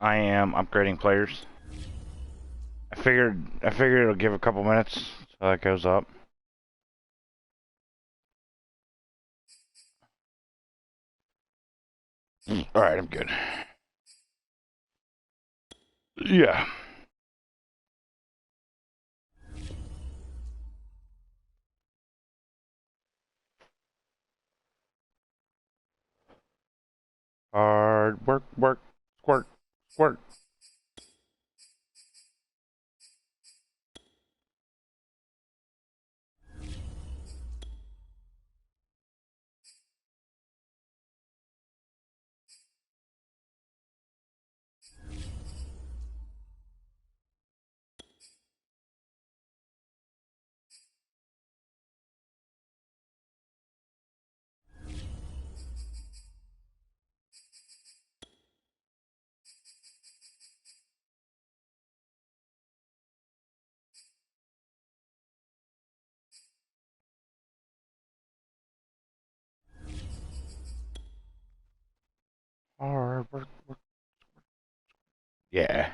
I am upgrading players. I figured it'll give a couple minutes so that goes up. All right, I'm good. Yeah. Hard work, work, squirt, squirt. Hard work, work. Yeah.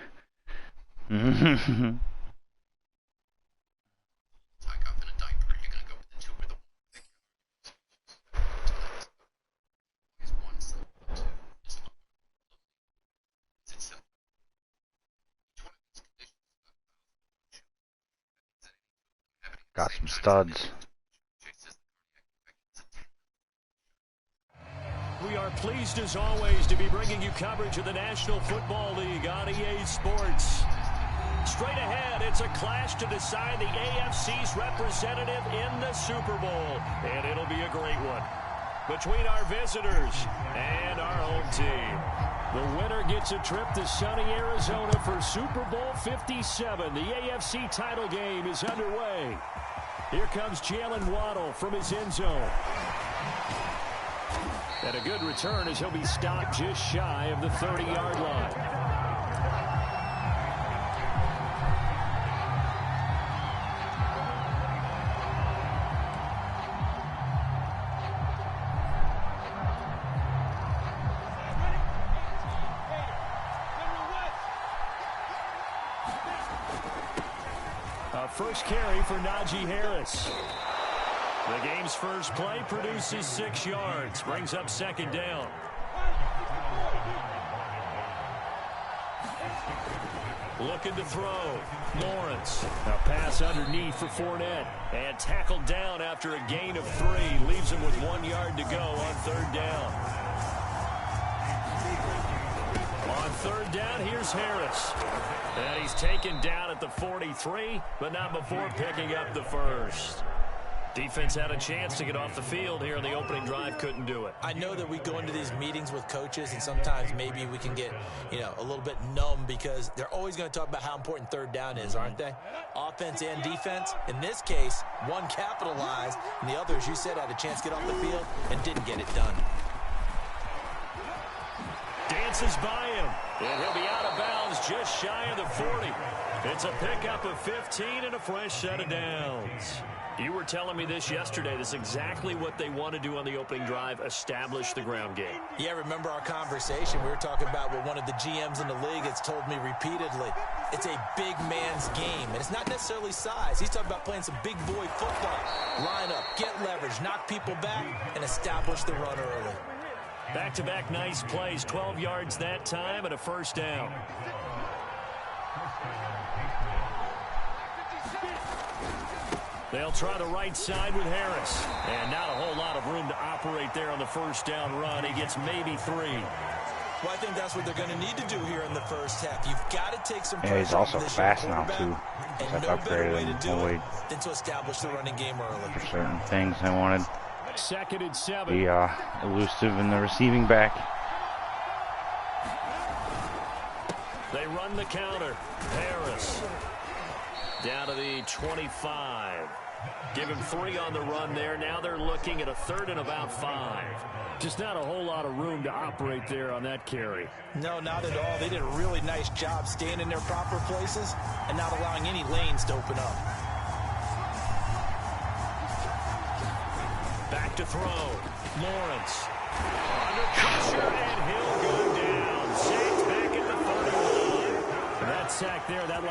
Got some studs. We are pleased as always to be bringing you coverage of the National Football League on EA Sports. Straight ahead, it's a clash to decide the AFC's representative in the Super Bowl. And it'll be a great one between our visitors and our home team. The winner gets a trip to sunny Arizona for Super Bowl 57. The AFC title game is underway. Here comes Jalen Waddle from his end zone. And a good return as he'll be stopped just shy of the 30-yard line. First carry for Najee Harris. The game's first play produces 6 yards, brings up second down. Looking to throw. Lawrence. A pass underneath for Fournette. And tackled down after a gain of 3. Leaves him with 1 yard to go on third down. On third down, here's Harris. And he's taken down at the 43, but not before picking up the first. Defense had a chance to get off the field here in the opening drive, couldn't do it. I know that we go into these meetings with coaches, and sometimes maybe we can get, a little bit numb because they're always going to talk about how important third down is, aren't they? Offense and defense. In this case, one capitalized, and the other, as you said, had a chance to get off the field and didn't get it done. Dances by him, and he'll be out of bounds just shy of the 40. It's a pickup of 15 and a fresh set of downs. You were telling me this yesterday. This is exactly what they want to do on the opening drive, establish the ground game. Yeah, remember our conversation. We were talking about what one of the GMs in the league has told me repeatedly. It's a big man's game, and it's not necessarily size. He's talking about playing some big boy football. Line up, get leverage, knock people back, and establish the run early. Back-to-back nice plays, 12 yards that time and a first down. They'll try the right side with Harris. And not a whole lot of room to operate there on the first down run. He gets maybe 3. Well, I think that's what they're going to need to do here in the first half. You've got to take some pressure. Yeah, he's also fast now, too. And no better way to do it than to establish the running game early. For certain things I wanted. 2nd and 7. The elusive in the receiving back. They run the counter. Harris down to the 25. Give him 3 on the run there. Now they're looking at a 3rd and about 5. Just not a whole lot of room to operate there on that carry. No, not at all. They did a really nice job staying in their proper places and not allowing any lanes to open up. Back to throw. Lawrence. Under pressure, and he'll go down. Saints back at the 31.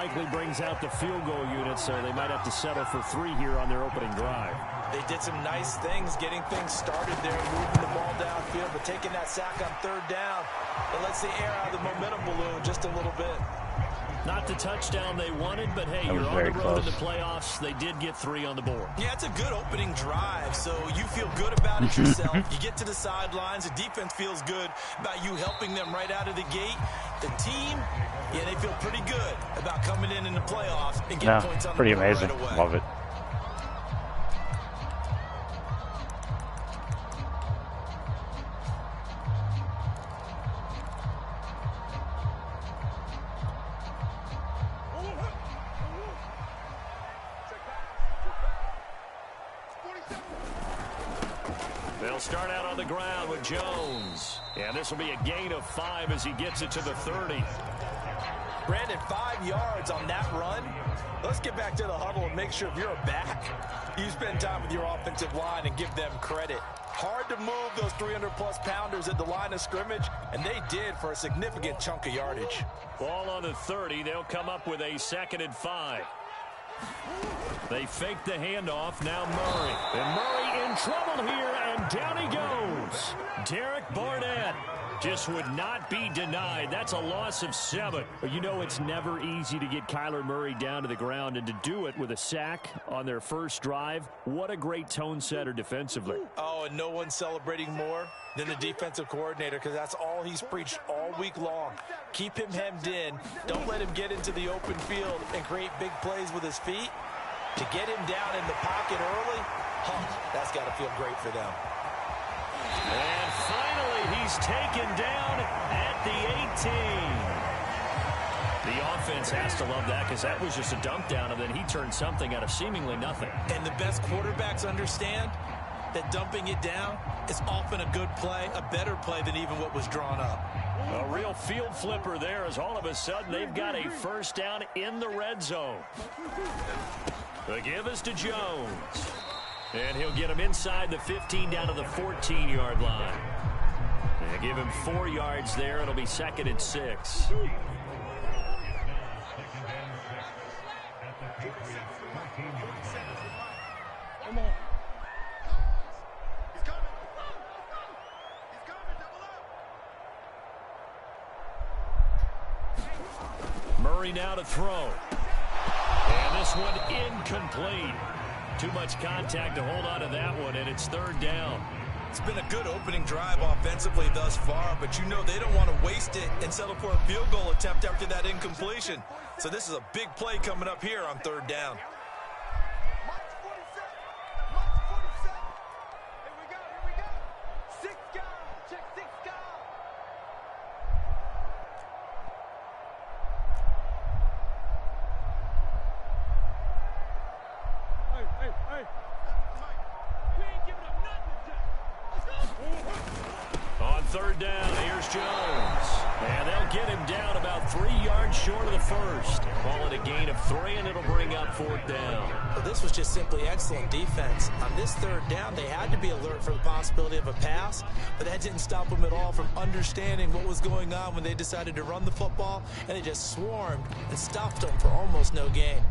likely brings out the field goal unit, so they might have to settle for 3 here on their opening drive. They did some nice things getting things started there, moving the ball downfield, but taking that sack on 3rd down, it lets the air out of the momentum balloon just a little bit. Not the touchdown they wanted, but hey, you're on the road in the playoffs. They did get 3 on the board. Yeah, it's a good opening drive, so you feel good about it yourself. You get to the sidelines. The defense feels good about you helping them right out of the gate. The team, yeah, they feel pretty good about coming in the playoffs and getting points on the board amazing. Right away. Love it. They'll start out on the ground with Jones. And this will be a gain of 5 as he gets it to the 30. Brandon, 5 yards on that run. Let's get back to the huddle and make sure if you're a back, you spend time with your offensive line and give them credit. Hard to move those 300-plus pounders at the line of scrimmage, and they did for a significant chunk of yardage. Ball on the 30. They'll come up with a 2nd and 5. They fake the handoff. Now Murray. And Murray in trouble here, and down he goes. Derek Barnett just would not be denied. That's a loss of 7. But you know it's never easy to get Kyler Murray down to the ground, and to do it with a sack on their first drive, what a great tone setter defensively. Oh, and no one's celebrating more than the defensive coordinator, because that's all he's preached all week long. Keep him hemmed in. Don't let him get into the open field and create big plays with his feet. To get him down in the pocket early, that's got to feel great for them. And finally, he's taken down at the 18. The offense has to love that, because that was just a dump down, and then he turned something out of seemingly nothing. And the best quarterbacks understand that dumping it down is often a good play, a better play than even what was drawn up. A real field flipper there, as all of a sudden they've got a first down in the red zone. The give is to Jones. And he'll get him inside the 15 down to the 14-yard line. And give him 4 yards there. It'll be 2nd and 6. Murray now to throw. And this one incomplete. Too much contact to hold on to that one, and it's 3rd down. It's been a good opening drive offensively thus far, but you know they don't want to waste it and settle for a field goal attempt after that incompletion. So this is a big play coming up here on 3rd down. On 3rd down, here's Jones. And they'll get him down about 3 yards short of the first. Call it a gain of 3, and it'll bring up 4th down. Well, this was just simply excellent defense. On this 3rd down, they had to be alert for the possibility of a pass, but that didn't stop them at all from understanding what was going on when they decided to run the football, and they just swarmed and stopped them for almost no gain.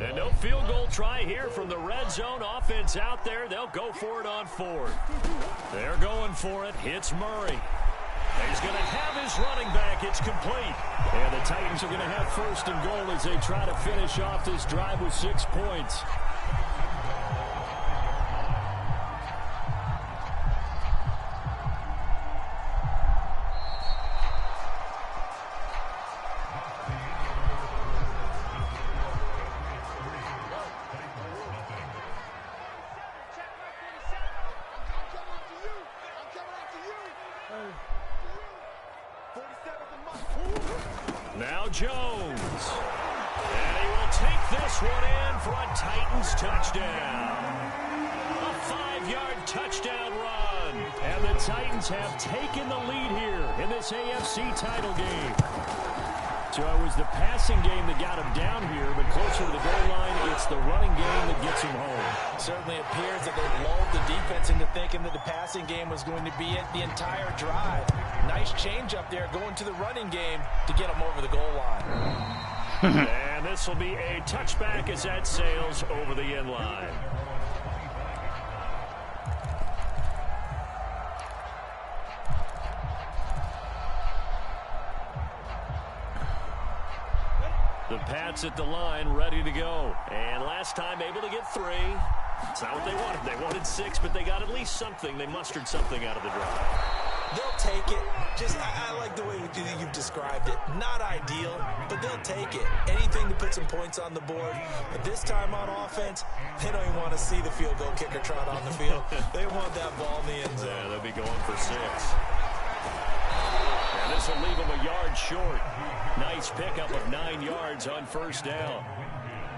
And no field goal try here from the red zone. Offense out there. They'll go for it on 4th. They're going for it. Hits Murray. He's going to have his running back. It's complete. And the Titans are going to have 1st and goal as they try to finish off this drive with 6 points. Now Jones. And he will take this one in for a Titans touchdown. A 5-yard touchdown run. And the Titans have taken the lead here in this AFC title game. So it was the passing game that got him down here, but closer to the goal line, it's the running game that gets him home. Certainly appears that they lulled the defense into thinking that the passing game was going to be it the entire drive. Nice change up there going to the running game to get them over the goal line. And this will be a touchback as that sails over the end line. The Pats at the line, ready to go. And last time able to get 3. It's not what they wanted. They wanted 6, but they got at least something. They mustered something out of the drive. They'll take it. I like the way you've described it. Not ideal, but they'll take it. Anything to put some points on the board. But this time on offense, they don't even want to see the field goal kicker trot on the field. They want that ball in the end zone. Yeah, they'll be going for 6. And this will leave them a yard short. Nice pickup of 9 yards on first down.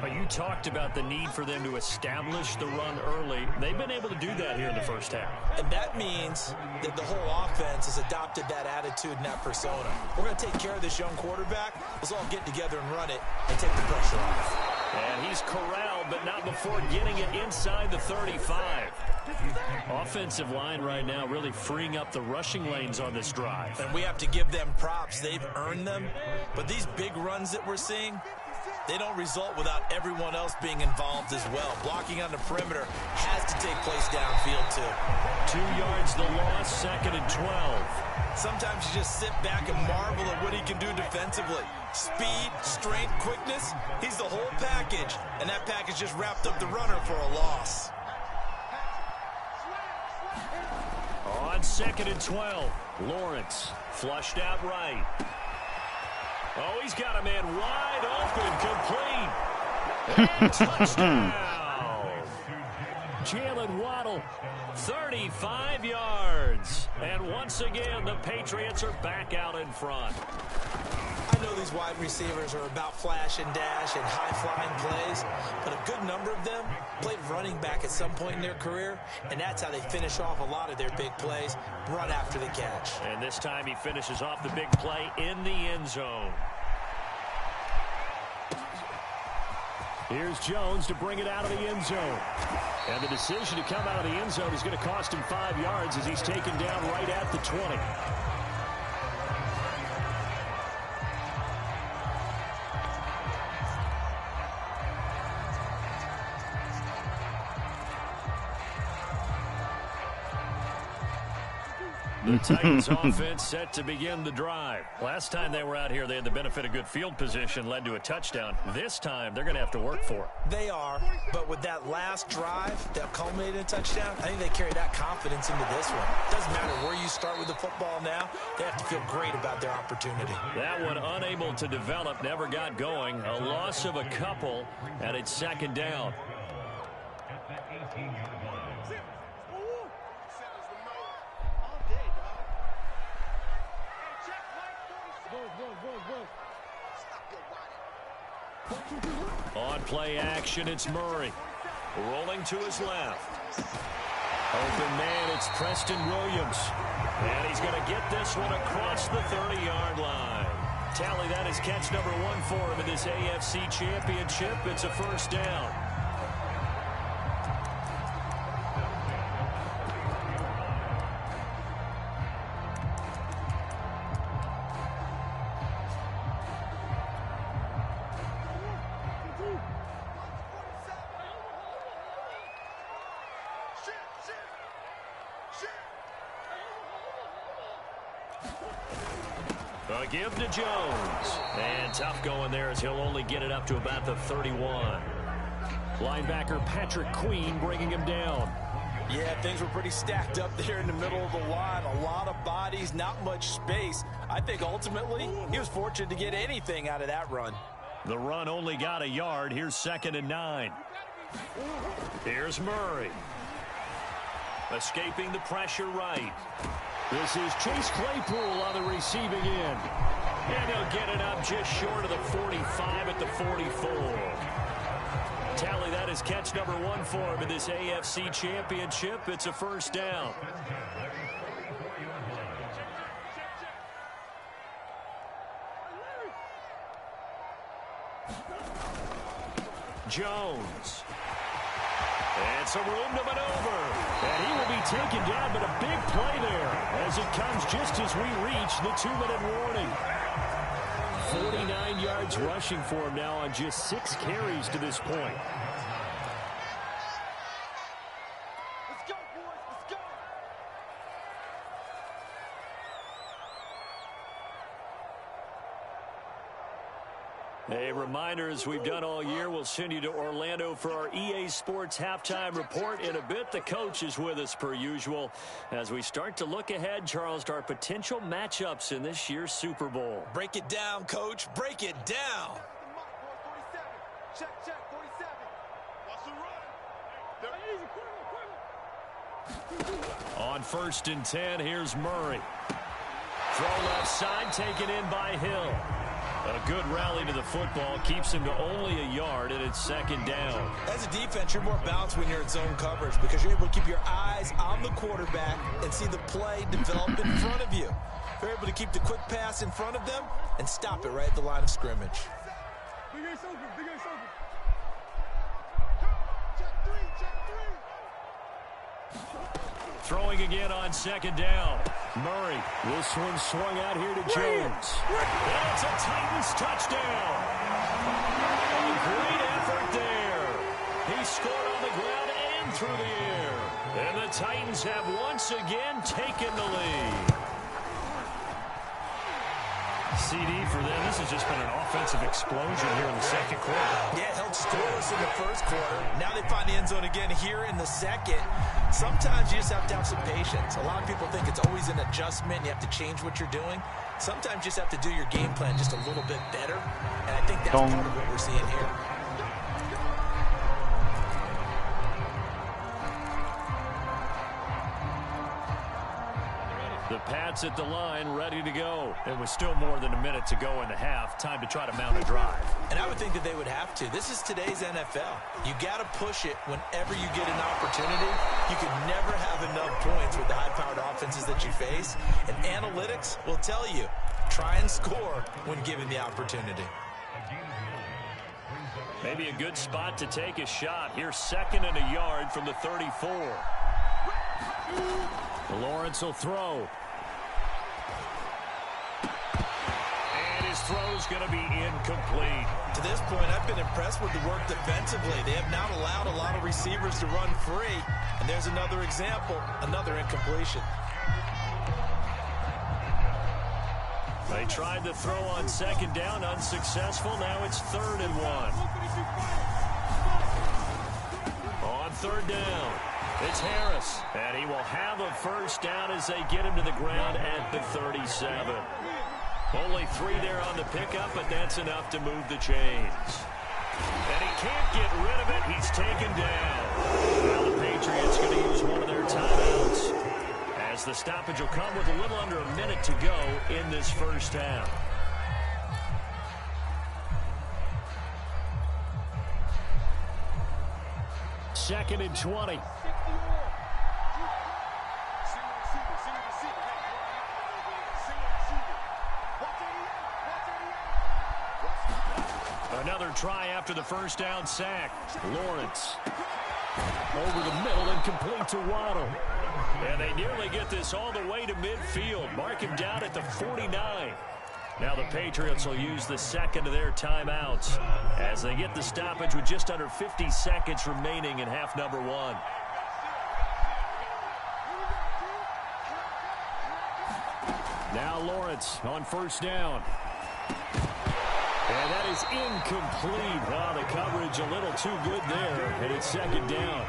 You talked about the need for them to establish the run early. They've been able to do that here in the first half. And that means that the whole offense has adopted that attitude and that persona. We're going to take care of this young quarterback. Let's all get together and run it and take the pressure off. And he's corralled, but not before getting it inside the 35. Offensive line right now really freeing up the rushing lanes on this drive. And we have to give them props. They've earned them. But these big runs that we're seeing, they don't result without everyone else being involved as well. Blocking on the perimeter has to take place downfield, too. 2 yards the loss, 2nd and 12. Sometimes you just sit back and marvel at what he can do defensively. Speed, strength, quickness, he's the whole package. And that package just wrapped up the runner for a loss. On 2nd and 12, Lawrence flushed out right. Oh, he's got a man wide open, complete. And touchdown. Jalen Waddle, 35 yards. And once again, the Patriots are back out in front. I know these wide receivers are about flash and dash and high-flying plays, but a good number of them played running back at some point in their career, and that's how they finish off a lot of their big plays, run after the catch. And this time he finishes off the big play in the end zone. Here's Jones to bring it out of the end zone. And the decision to come out of the end zone is going to cost him 5 yards as he's taken down right at the 20. The Titans offense set to begin the drive. Last time they were out here, they had the benefit of good field position, led to a touchdown. This time, they're going to have to work for it. They are, but with that last drive that culminated in a touchdown, I think they carry that confidence into this one. Doesn't matter where you start with the football now, they have to feel great about their opportunity. That one unable to develop, never got going. A loss of a couple, and it's 2nd down. On play action, it's Murray. Rolling to his left. Open man, it's Preston Williams. And he's going to get this one across the 30-yard line. Tally, that is catch number 1 for him in this AFC Championship. It's a first down. A give to Jones. And tough going there as he'll only get it up to about the 31. Linebacker Patrick Queen bringing him down. Yeah, things were pretty stacked up there in the middle of the line. A lot of bodies, not much space. I think ultimately he was fortunate to get anything out of that run. The run only got a yard. Here's 2nd and 9. Here's Murray. Escaping the pressure right. This is Chase Claypool on the receiving end. And he'll get it up just short of the 45 at the 44. Tally, that is catch number 1 for him in this AFC Championship. It's a first down. Jones. And some room to maneuver. And he will be taken down, but a big play there as it comes just as we reach the 2-minute warning. 49 yards rushing for him now on just 6 carries to this point. Let's go, boys. Let's go. A reminder, as we've done all year, we'll send you to Orlando for our EA Sports halftime report. In a bit, the coach is with us per usual as we start to look ahead, Charles, to our potential matchups in this year's Super Bowl. Break it down, Coach. Break it down. Check, 47. Watch the run. On 1st and 10, here's Murray. Throw left side, taken in by Hill. A good rally to the football keeps him to only a yard, and it's 2nd down. As a defense, you're more balanced when you're in zone coverage because you're able to keep your eyes on the quarterback and see the play develop in front of you. You're able to keep the quick pass in front of them and stop it right at the line of scrimmage. Big ace open. Throwing again on 2nd down. Murray. This one swung out here to Jones. And it's a Titans touchdown. A great effort there. He scored on the ground and through the air. And the Titans have once again taken the lead. CD for them. This has just been an offensive explosion here in the 2nd quarter. Yeah, held scoreless in the 1st quarter. Now they find the end zone again here in the 2nd. Sometimes you just have to have some patience. A lot of people think it's always an adjustment. You have to change what you're doing. Sometimes you just have to do your game plan just a little bit better. And I think that's part of what we're seeing here. The Pats at the line, ready to go. It was still more than a minute to go in the half. Time to try to mount a drive. And I would think that they would have to. This is today's NFL. You got to push it whenever you get an opportunity. You could never have enough points with the high-powered offenses that you face. And analytics will tell you, try and score when given the opportunity. Maybe a good spot to take a shot. Here's 2nd and a yard from the 34. Lawrence will throw. And his throw's going to be incomplete. To this point, I've been impressed with the work defensively. They have not allowed a lot of receivers to run free. And there's another example, another incompletion. They tried to throw on 2nd down, unsuccessful. Now it's 3rd and 1. On 3rd down. It's Harris, and he will have a 1st down as they get him to the ground at the 37. Only 3 there on the pickup, but that's enough to move the chains. And he can't get rid of it. He's taken down. Now the Patriots going to use one of their timeouts, as the stoppage will come with a little under a minute to go in this 1st half. Second and 20. Another try after the 1st down sack. Lawrence over the middle and complete to Waddle. And they nearly get this all the way to midfield. Mark him down at the 49. Now the Patriots will use the 2nd of their timeouts as they get the stoppage with just under 50 seconds remaining in half number 1. Now Lawrence on 1st down. And that is incomplete. Oh, the coverage a little too good there, and it's 2nd down.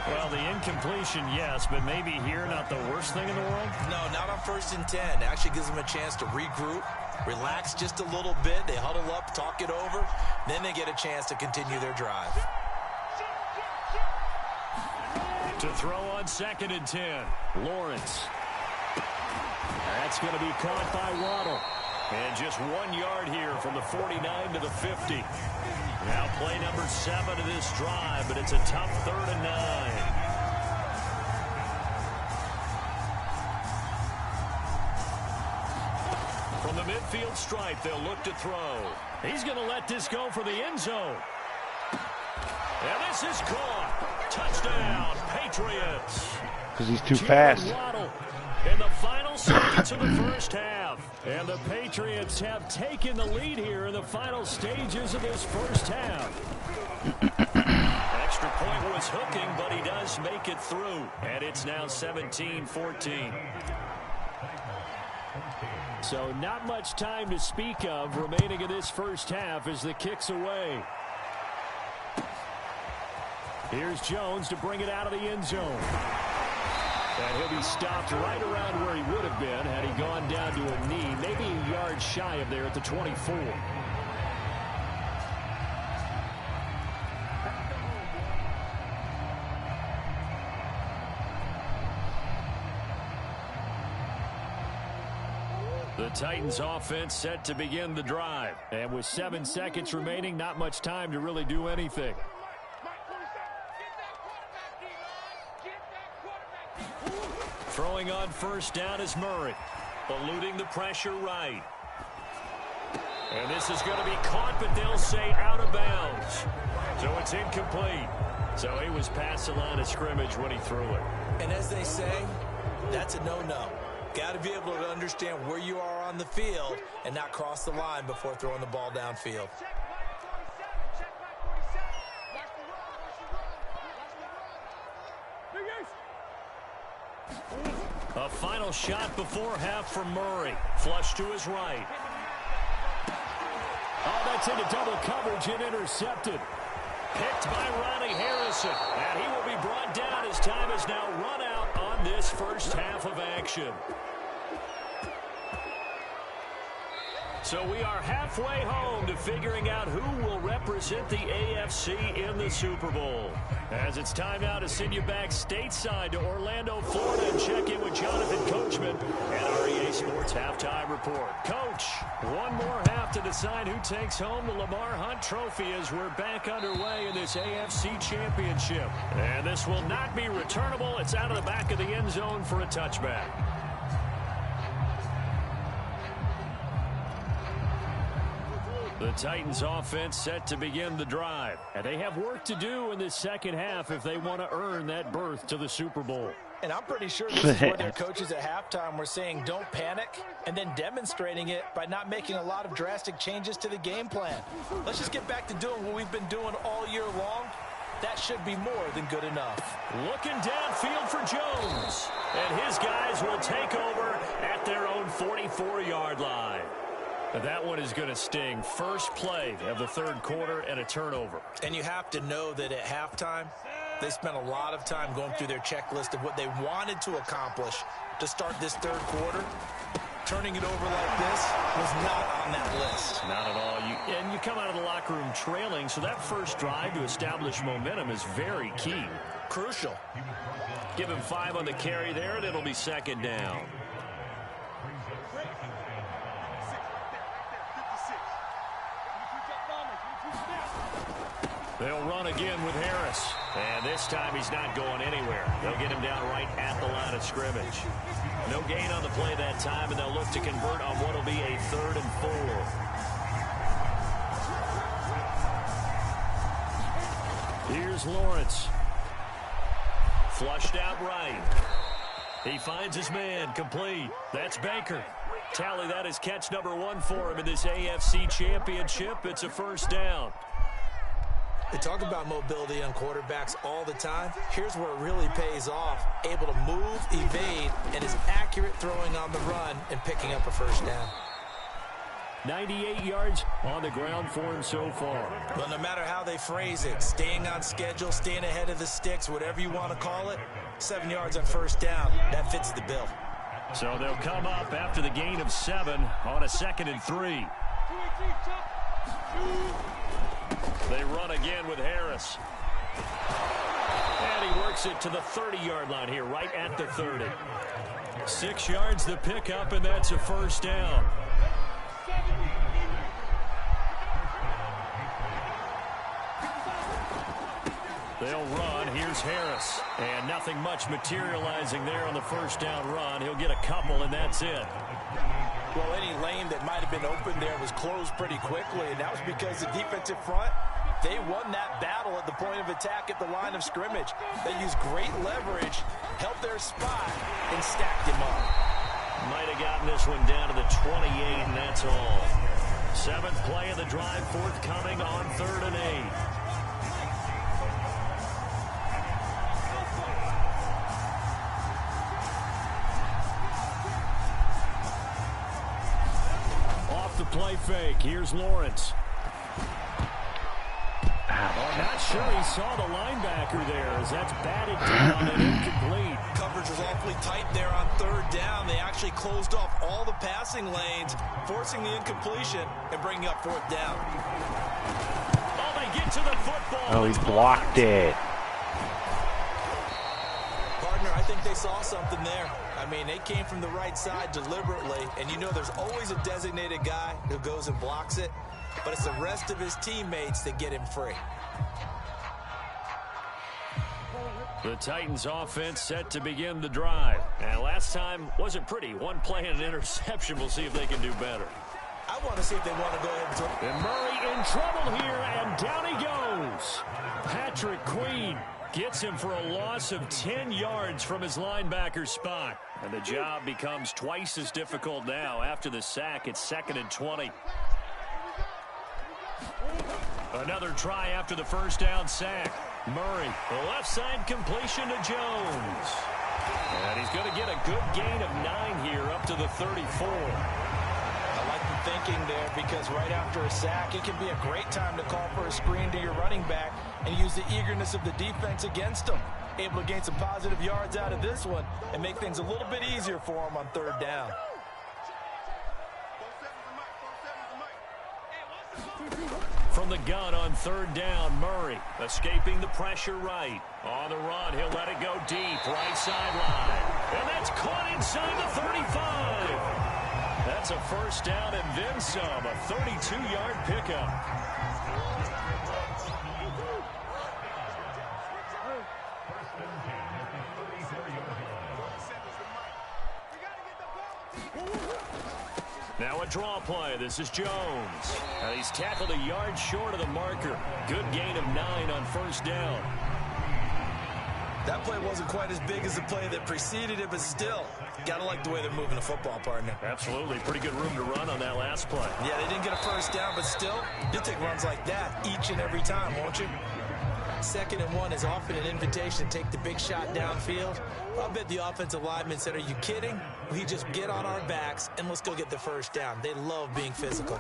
Well, the incompletion, yes, but maybe here not the worst thing in the world? No, not on 1st and 10. It actually gives them a chance to regroup, relax just a little bit. They huddle up, talk it over. Then they get a chance to continue their drive. To throw on 2nd and 10. Lawrence. That's going to be caught by Waddle. And just 1 yard here from the 49 to the 50. Now play number 7 of this drive, but it's a tough 3rd and 9. From the midfield stripe, they'll look to throw. He's going to let this go for the end zone. And this is caught. Touchdown, Patriots. Because he's too fast. Waddle in the final seconds of the first half. And the Patriots have taken the lead here in the final stages of this first half. Extra point was hooking, but he does make it through. And it's now 17-14. So not much time to speak of remaining in this first half as the kick's away. Here's Jones to bring it out of the end zone. And he'll be stopped right around where he would have been had he gone down to a knee, maybe a yard shy of there at the 24. The Titans offense set to begin the drive. And with 7 seconds remaining, not much time to really do anything. Throwing on first down is Murray. Eluding the pressure right. And this is going to be caught, but they'll say out of bounds. So it's incomplete. So he was past the line of scrimmage when he threw it. And as they say, that's a no-no. Got to be able to understand where you are on the field and not cross the line before throwing the ball downfield. A final shot before half from Murray. Flush to his right. Oh, that's into double coverage and intercepted. Picked by Ronnie Harrison. And he will be brought down as time has now run out on this first half of action. So we are halfway home to figuring out who will represent the AFC in the Super Bowl. As it's time now to send you back stateside to Orlando, Florida, and check in with Jonathan Coachman and our EA Sports Halftime Report. Coach, one more half to decide who takes home the Lamar Hunt Trophy as we're back underway in this AFC Championship. And this will not be returnable. It's out of the back of the end zone for a touchback. The Titans offense set to begin the drive. And they have work to do in this second half if they want to earn that berth to the Super Bowl. And I'm pretty sure this is where their coaches at halftime were saying don't panic, and then demonstrating it by not making a lot of drastic changes to the game plan. Let's just get back to doing what we've been doing all year long. That should be more than good enough. Looking downfield for Jones. And his guys will take over at their own 44-yard line. That one is going to sting. First play of the third quarter and a turnover. And you have to know that at halftime, they spent a lot of time going through their checklist of what they wanted to accomplish to start this third quarter. Turning it over like this was not on that list. Not at all. And you come out of the locker room trailing, so that first drive to establish momentum is very key. Crucial. Give him 5 on the carry there, and it'll be second down. They'll run again with Harris. And this time he's not going anywhere. They'll get him down right at the line of scrimmage. No gain on the play that time, and they'll look to convert on what will be a 3rd and 4. Here's Lawrence. Flushed out right. He finds his man, complete. That's Baker. Tally that is catch number 1 for him in this AFC Championship. It's a first down. They talk about mobility on quarterbacks all the time. Here's where it really pays off. Able to move, evade, and is accurate throwing on the run and picking up a first down. 98 yards on the ground for him so far. Well, no matter how they phrase it, staying on schedule, staying ahead of the sticks, whatever you want to call it, 7 yards on first down, that fits the bill. So they'll come up after the gain of 7 on a 2nd and 3. They run again with Harris. And he works it to the 30-yard line here, right at the 30. 6 yards the pickup, and that's a first down. They'll run. Here's Harris. And nothing much materializing there on the first down run. He'll get a couple, and that's it. Well, any lane that might have been open there was closed pretty quickly, and that was because the defensive front They won that battle at the point of attack at the line of scrimmage. They used great leverage, held their spot, and stacked him up. Might have gotten this one down to the 28, and that's all. 7th play of the drive forthcoming on 3rd and 8. Off the play fake, here's Lawrence. Oh, not sure he saw the linebacker there as that's batted down and incomplete. Coverage was awfully tight there on 3rd down. They actually closed off all the passing lanes, forcing the incompletion and bringing up 4th down. Oh, they get to the football. Oh, he blocked it. Partner, I think they saw something there. I mean, they came from the right side deliberately, and you know there's always a designated guy who goes and blocks it, but it's the rest of his teammates that get him free. The Titans offense set to begin the drive. And last time wasn't pretty. One play and an interception. We'll see if they can do better. I want to see if they want to go ahead and throw. And Murray in trouble here, and down he goes. Patrick Queen gets him for a loss of 10 yards from his linebacker spot. And the job becomes twice as difficult now. After the sack, it's 2nd and 20. Another try after the first down sack. Murray, the left side completion to Jones. And he's going to get a good gain of 9 here up to the 34. I like the thinking there because right after a sack, it can be a great time to call for a screen to your running back and use the eagerness of the defense against him. Able to gain some positive yards out of this one and make things a little bit easier for him on 3rd down. From the gun on 3rd down, Murray escaping the pressure right. On the run, he'll let it go deep, right sideline. And that's caught inside the 35. That's a first down and then some, a 32-yard pickup. Now a draw play. This is Jones. And he's tackled a yard short of the marker. Good gain of 9 on first down. That play wasn't quite as big as the play that preceded it, but still, gotta like the way they're moving the football, partner. Absolutely. Pretty good room to run on that last play. Yeah, they didn't get a first down, but still, you'll take runs like that each and every time, won't you? 2nd and 1 is often an invitation to take the big shot downfield. I bet the offensive linemen said, are you kidding? We just get on our backs and let's go get the first down. They love being physical.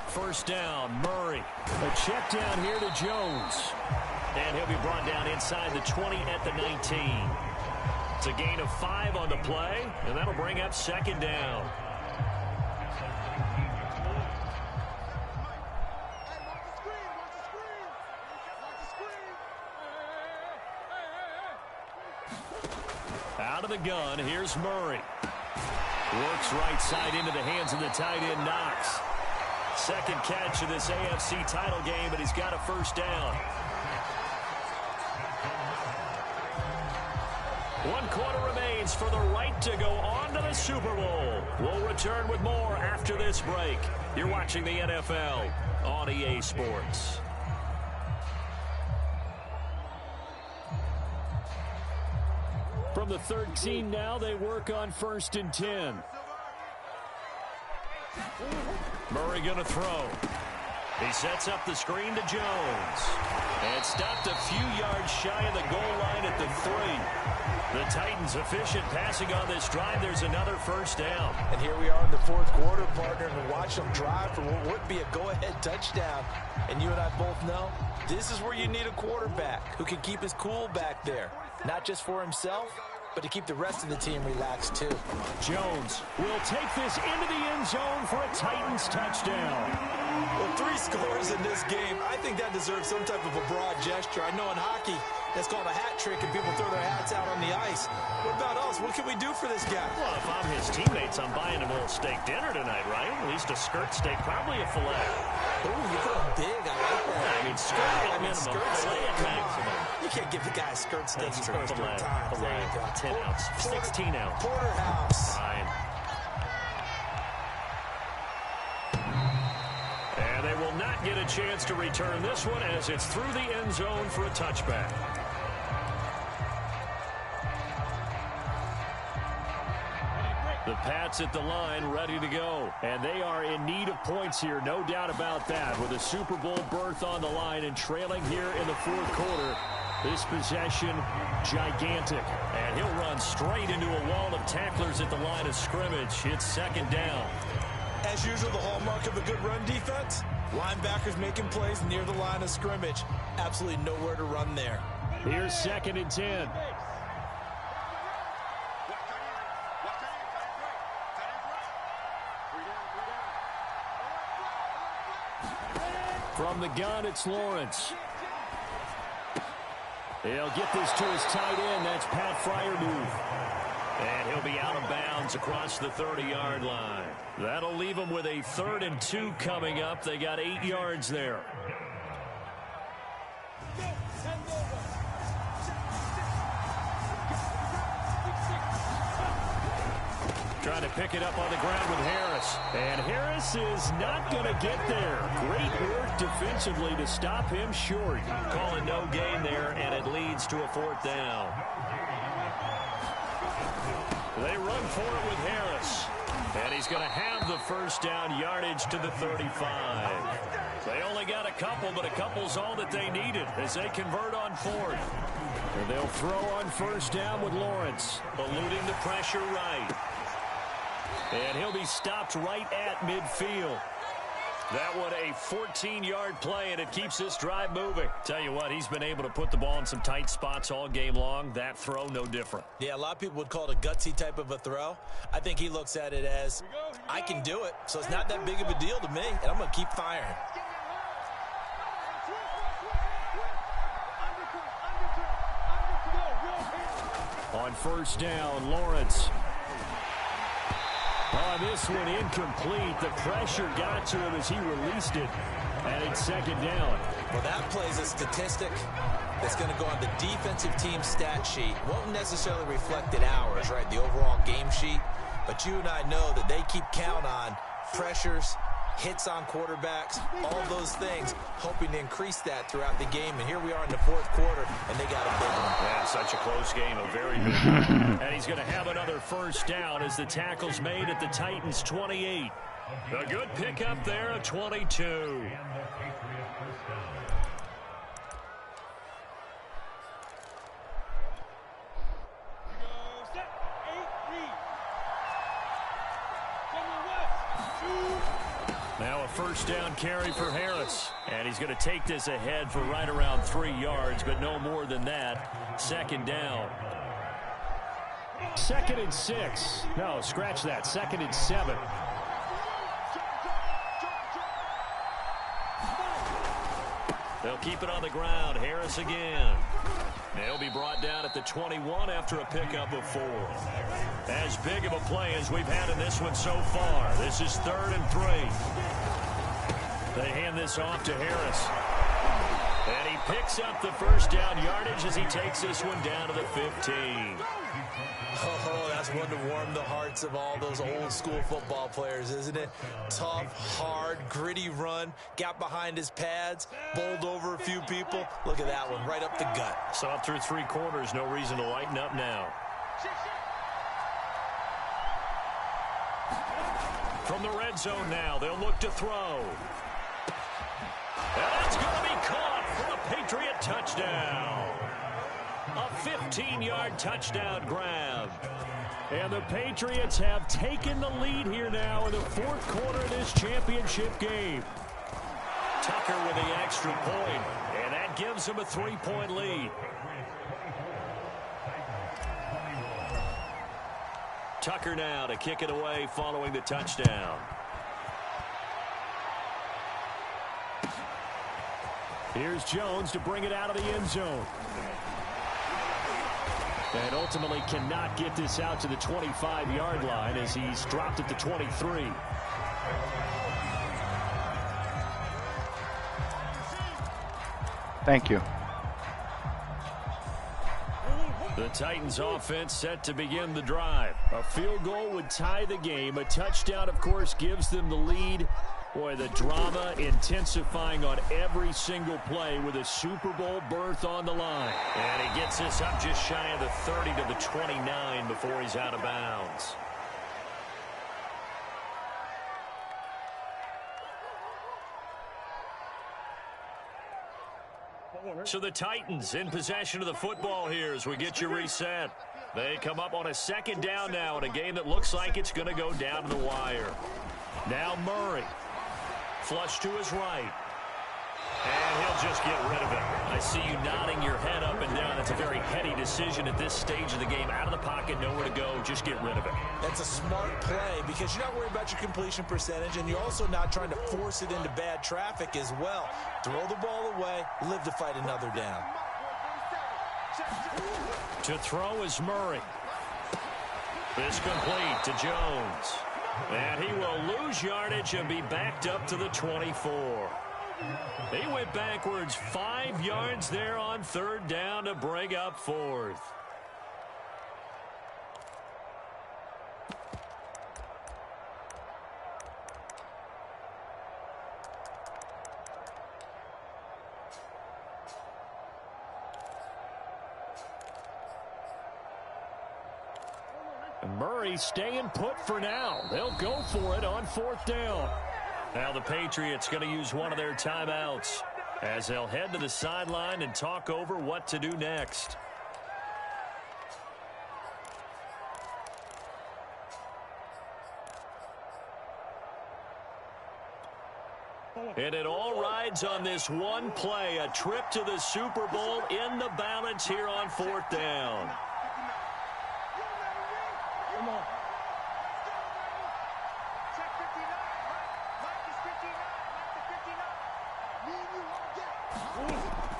First down, Murray. A check down here to Jones. And he'll be brought down inside the 20 at the 19. It's a gain of 5 on the play, and that'll bring up 2nd down. Out of the gun, here's Murray. Works right side into the hands of the tight end, Knox. 2nd catch of this AFC title game, but he's got a first down. 1 quarter remains for the right to go on to the Super Bowl. We'll return with more after this break. You're watching the NFL on EA Sports. From the 13 now, they work on 1st and 10. Murray going to throw. He sets up the screen to Jones. And stopped a few yards shy of the goal line at the 3. The Titans efficient passing on this drive. There's another first down. And here we are in the 4th quarter, partner, and watch them drive for what would be a go-ahead touchdown. And you and I both know this is where you need a quarterback who can keep his cool back there. Not just for himself, but to keep the rest of the team relaxed too. Jones will take this into the end zone for a Titans touchdown. Well, 3 scores in this game. I think that deserves some type of a broad gesture. I know in hockey, that's called a hat trick, and people throw their hats out on the ice. What about us? What can we do for this guy? Well, if I'm his teammates, I'm buying him a little steak dinner tonight, right? At least a skirt steak, probably a filet. Oh, you put him big. I like that. I mean, skirt steak. maximum. You can't give the guy a skirt steak for the first 3 times. There you go. 10 ounce, 16 ounce. Porterhouse. Fine. And they will not get a chance to return this one as it's through the end zone for a touchback. The Pats at the line, ready to go. And they are in need of points here, no doubt about that. With a Super Bowl berth on the line and trailing here in the fourth quarter. This possession, gigantic. And he'll run straight into a wall of tacklers at the line of scrimmage. It's second down. As usual, the hallmark of a good run defense, linebackers making plays near the line of scrimmage. Absolutely nowhere to run there. Here's 2nd and 10. From the gun, it's Lawrence. He'll get this to his tight end. That's Pat Freiermuth. And he'll be out of bounds across the 30-yard line. That'll leave him with a 3rd and 2 coming up. They got 8 yards there. Trying to pick it up on the ground with Harris. And Harris is not going to get there. Great work defensively to stop him short. Calling no gain there, and it leads to a 4th down. They run for it with Harris. And he's going to have the first down yardage to the 35. They only got a couple, but a couple's all that they needed as they convert on 4th. And they'll throw on first down with Lawrence, eluding the pressure right. And he'll be stopped right at midfield. That one a 14-yard play, and it keeps this drive moving. Tell you what, he's been able to put the ball in some tight spots all game long. That throw, no different. Yeah, a lot of people would call it a gutsy type of a throw. I think he looks at it as, I can do it, so it's not that big of a deal to me, and I'm going to keep firing. On first down, Lawrence. On this one, incomplete. The pressure got to him as he released it. And it's 2nd down. Well, that plays a statistic that's going to go on the defensive team stat sheet. Won't necessarily reflect it ours, right, the overall game sheet. But you and I know that they keep count on pressures, hits on quarterbacks, all those things, hoping to increase that throughout the game. And here we are in the fourth quarter, and they got a big one. Yeah, such a close game, a very big one. And he's going to have another first down as the tackle's made at the Titans' 28. A good pickup there of 22. Now a first down carry for Harris. And he's going to take this ahead for right around 3 yards, but no more than that. 2nd down. 2nd and 6. No, scratch that. 2nd and 7. They'll keep it on the ground. Harris again. They'll be brought down at the 21 after a pickup of 4. As big of a play as we've had in this one so far. This is 3rd and 3. They hand this off to Harris. And he picks up the first down yardage as he takes this one down to the 15. Oh, that's one to warm the hearts of all those old school football players, isn't it? Tough, hard, gritty run. Got behind his pads, bowled over a few people. Look at that one, right up the gut. Saw it through 3 quarters. No reason to lighten up now. From the red zone now, they'll look to throw. And it's going to be caught for a Patriot touchdown. A 15-yard touchdown grab. And the Patriots have taken the lead here now in the fourth quarter of this championship game. Tucker with the extra point, and that gives them a 3-point lead. Tucker now to kick it away following the touchdown. Here's Jones to bring it out of the end zone. And ultimately cannot get this out to the 25-yard line as he's dropped at the 23. Thank you. The Titans offense set to begin the drive. A field goal would tie the game. A touchdown, of course, gives them the lead. Boy, the drama intensifying on every single play with a Super Bowl berth on the line. And he gets this up just shy of the 30 to the 29 before he's out of bounds. So the Titans in possession of the football here as we get you reset. They come up on a second down now in a game that looks like it's going to go down to the wire. Now Murray. Flush to his right. And he'll just get rid of it. I see you nodding your head up and down. It's a very heady decision at this stage of the game. Out of the pocket, nowhere to go. Just get rid of it. That's a smart play because you're not worried about your completion percentage, and you're also not trying to force it into bad traffic as well. Throw the ball away, live to fight another down. To throw is Murray. This complete to Jones. And he will lose yardage and be backed up to the 24. He went backwards 5 yards there on third down to bring up fourth. Murray staying put for now. They'll go for it on fourth down. Now the Patriots going to use one of their timeouts as they'll head to the sideline and talk over what to do next. And it all rides on this one play, a trip to the Super Bowl in the balance here on fourth down. Come on.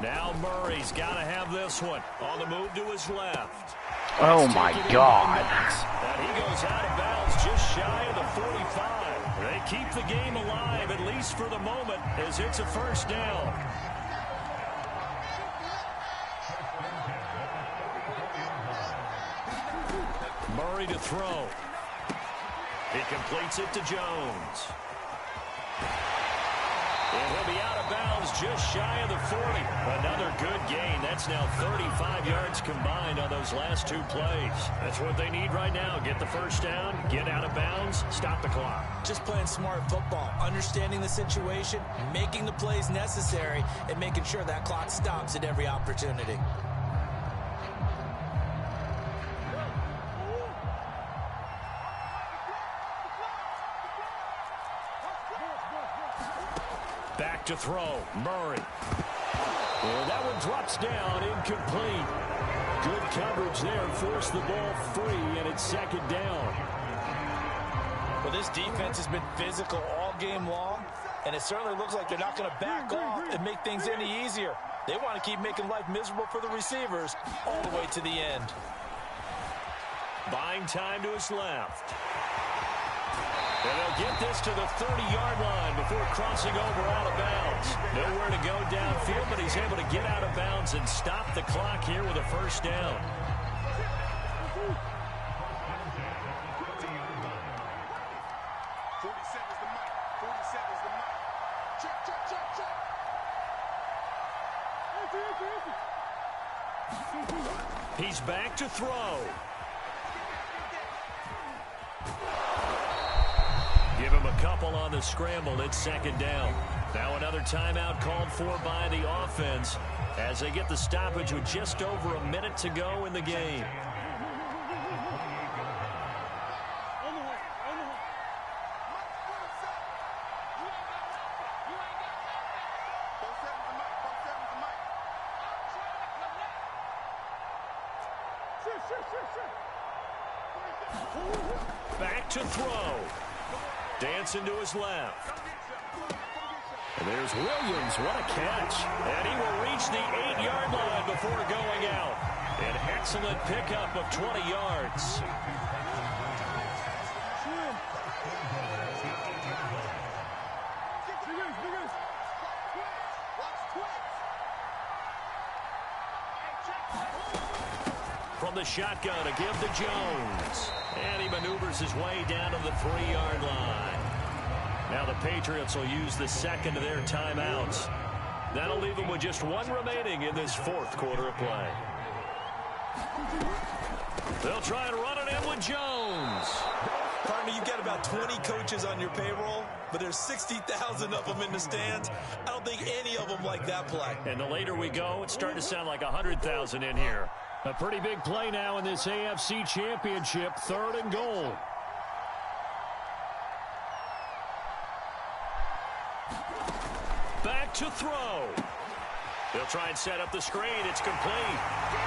Now Murray's got to have this one on the move to his left. Oh my God. And he goes out of bounds just shy of the 45. They keep the game alive, at least for the moment, as it's a first down. Murray to throw. He completes it to Jones. And he'll be out of bounds just shy of the 40. Another good gain. That's now 35 yards combined on those last two plays. That's what they need right now. Get the first down, get out of bounds, stop the clock. Just playing smart football, understanding the situation, making the plays necessary, and making sure that clock stops at every opportunity. Back to throw, Murray. And that one drops down, incomplete. Good coverage there, forced the ball free, and it's second down. Well, this defense has been physical all game long, and it certainly looks like they're not going to back off and make things any easier. They want to keep making life miserable for the receivers all the way to the end. Buying time to his left. And they'll get this to the 30-yard line before crossing over out of bounds. Nowhere to go downfield, but he's able to get out of bounds and stop the clock here with a first down. He's back to throw. Give him a couple on the scramble. It's second down. Now another timeout called for by the offense as they get the stoppage with just over a minute to go in the game. Back to throw. Dancing to his left. And there's Williams. What a catch. And he will reach the 8-yard line before going out. An excellent pickup of 20 yards. From the shotgun to give to Jones. And he maneuvers his way down to the 3-yard line. Now the Patriots will use the second of their timeouts. That'll leave them with just one remaining in this fourth quarter of play. They'll try and run it in with Jones. Partner, you've got about 20 coaches on your payroll, but there's 60,000 of them in the stands. I don't think any of them like that play. And the later we go, it's starting to sound like 100,000 in here. A pretty big play now in this AFC Championship, 3rd and goal. Back to throw. They'll try and set up the screen. It's complete.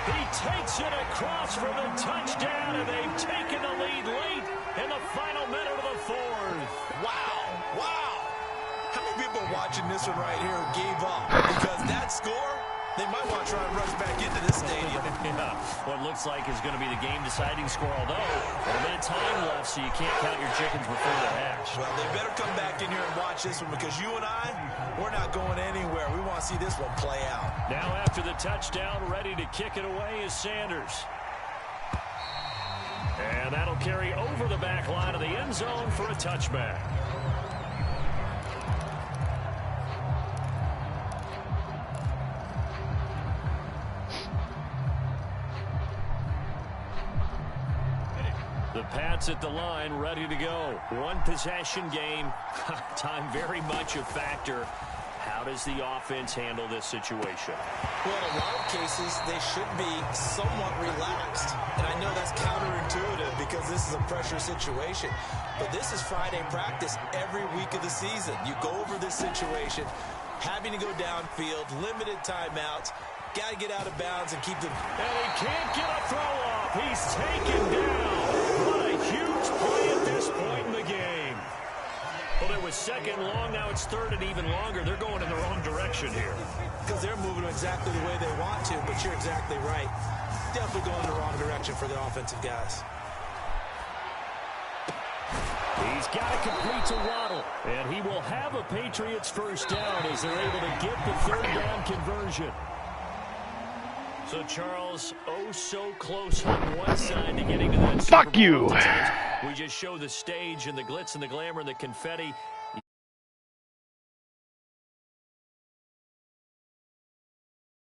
He takes it across for the touchdown, and they've taken the lead late in the final minute of the fourth. Wow. Wow. How many people are watching this one right here who gave up? Because that score, they might want to try and rush back into this stadium. Yeah, what looks like is going to be the game-deciding score, although a bit of time left, so you can't count your chickens before they're hatched. Well, they better come back in here and watch this one, because you and I, we're not going anywhere. We want to see this one play out. Now after the touchdown, ready to kick it away is Sanders. And that'll carry over the back line of the end zone for a touchback. The Pats at the line, ready to go. One possession game. Time very much a factor. How does the offense handle this situation? Well, in a lot of cases, they should be somewhat relaxed. And I know that's counterintuitive because this is a pressure situation. But this is Friday practice every week of the season. You go over this situation, having to go downfield, limited timeouts, got to get out of bounds and keep them. And he can't get a throw off. He's taken down. What a huge play at this point in the game. Well, it was second long. Now it's third and even longer. They're going in the wrong direction here. Because they're moving exactly the way they want to, but you're exactly right. Definitely going in the wrong direction for the offensive guys. He's got it complete to Waddle. And he will have a Patriots first down as they're able to get the third down conversion. So, Charles, oh so close on one side to getting to that Super Bowl. Fuck you! We just show the stage and the glitz and the glamour and the confetti.